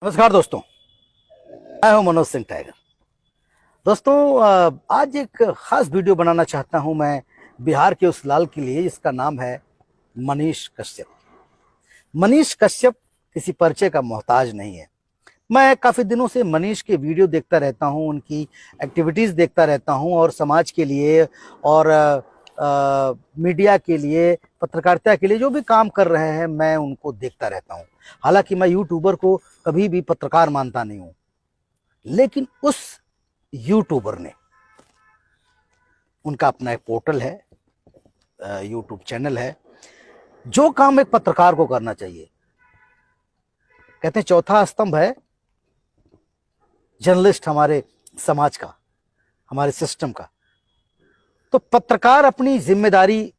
नमस्कार दोस्तों, मैं हूं मनोज सिंह टाइगर। दोस्तों, आज एक खास वीडियो बनाना चाहता हूं मैं बिहार के उस लाल के लिए जिसका नाम है मनीष कश्यप। मनीष कश्यप किसी परिचय का मोहताज नहीं है। मैं काफ़ी दिनों से मनीष के वीडियो देखता रहता हूं, उनकी एक्टिविटीज़ देखता रहता हूं और समाज के लिए और मीडिया के लिए, पत्रकारिता के लिए जो भी काम कर रहे हैं मैं उनको देखता रहता हूं। हालांकि मैं यूट्यूबर को कभी भी पत्रकार मानता नहीं हूं, लेकिन उस यूट्यूबर ने, उनका अपना एक पोर्टल है, यूट्यूब चैनल है, जो काम एक पत्रकार को करना चाहिए। कहते हैं चौथा स्तंभ है जर्नलिस्ट हमारे समाज का, हमारे सिस्टम का। तो पत्रकार अपनी जिम्मेदारी,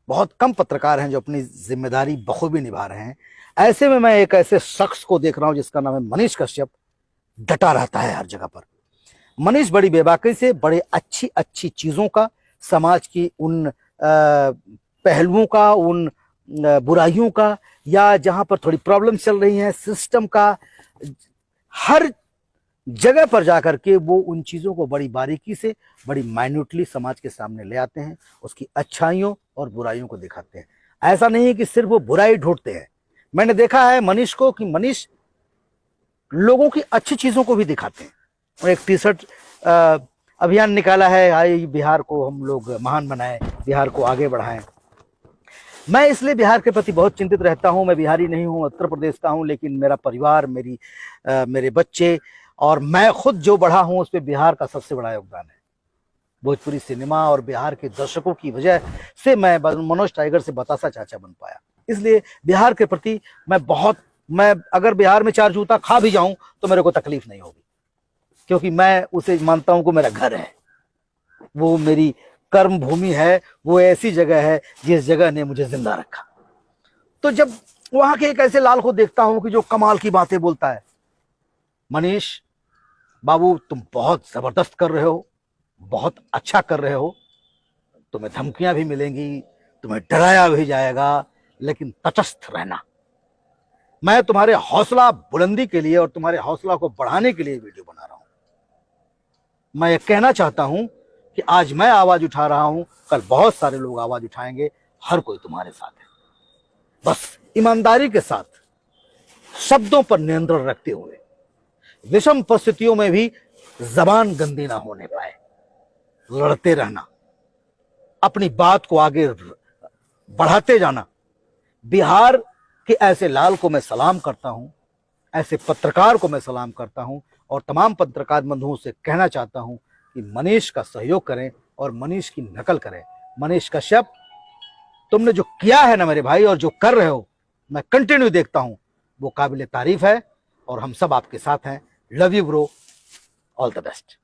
बहुत कम पत्रकार हैं जो अपनी जिम्मेदारी बखूबी निभा रहे हैं। ऐसे में मैं एक ऐसे शख्स को देख रहा हूं जिसका नाम है मनीष कश्यप। डटा रहता है हर जगह पर। मनीष बड़ी बेबाकी से बड़े अच्छी अच्छी चीजों का, समाज की उन पहलुओं का, उन बुराइयों का, या जहां पर थोड़ी प्रॉब्लम चल रही है सिस्टम का, हर जगह पर जाकर के वो उन चीजों को बड़ी बारीकी से, बड़ी माइन्यूटली समाज के सामने ले आते हैं, उसकी अच्छाइयों और बुराइयों को दिखाते हैं। ऐसा नहीं है कि सिर्फ वो बुराई ढूंढते हैं। मैंने देखा है मनीष को कि मनीष लोगों की अच्छी चीजों को भी दिखाते हैं। और एक टी शर्ट अभियान निकाला है, आई बिहार को हम लोग महान बनाएं, बिहार को आगे बढ़ाएं। मैं इसलिए बिहार के प्रति बहुत चिंतित रहता हूं। मैं बिहारी नहीं हूं, उत्तर प्रदेश का हूं, लेकिन मेरा परिवार, मेरे बच्चे और मैं खुद जो बढ़ा हूं उस पर बिहार का सबसे बड़ा योगदान है। भोजपुरी सिनेमा और बिहार के दर्शकों की वजह से मैं मनोज टाइगर से बतासा चाचा बन पाया। इसलिए बिहार के प्रति मैं अगर बिहार में 4 जूता खा भी जाऊं तो मेरे को तकलीफ नहीं होगी, क्योंकि मैं उसे मानता हूं कि मेरा घर है, वो मेरी कर्म भूमि है, वो ऐसी जगह है जिस जगह ने मुझे जिंदा रखा। तो जब वहां के एक ऐसे लाल को देखता हूं कि जो कमाल की बातें बोलता है, मनीष बाबू तुम बहुत जबरदस्त कर रहे हो, बहुत अच्छा कर रहे हो, तुम्हें धमकियां भी मिलेंगी, तुम्हें डराया भी जाएगा, लेकिन तटस्थ रहना। मैं तुम्हारे हौसला बुलंदी के लिए और तुम्हारे हौसला को बढ़ाने के लिए वीडियो बना रहा हूं। मैं ये कहना चाहता हूं कि आज मैं आवाज उठा रहा हूं, कल बहुत सारे लोग आवाज उठाएंगे, हर कोई तुम्हारे साथ है। बस ईमानदारी के साथ, शब्दों पर नियंत्रण रखते हुए, विषम परिस्थितियों में भी जबान गंदी ना होने पाए, लड़ते रहना, अपनी बात को आगे बढ़ाते जाना। बिहार के ऐसे लाल को मैं सलाम करता हूं, ऐसे पत्रकार को मैं सलाम करता हूं और तमाम पत्रकार बंधुओं से कहना चाहता हूं कि मनीष का सहयोग करें और मनीष की नकल करें। मनीष कश्यप, तुमने जो किया है ना मेरे भाई, और जो कर रहे हो, मैं कंटिन्यू देखता हूं, वो काबिल तारीफ है और हम सब आपके साथ हैं। Love you bro, all the best.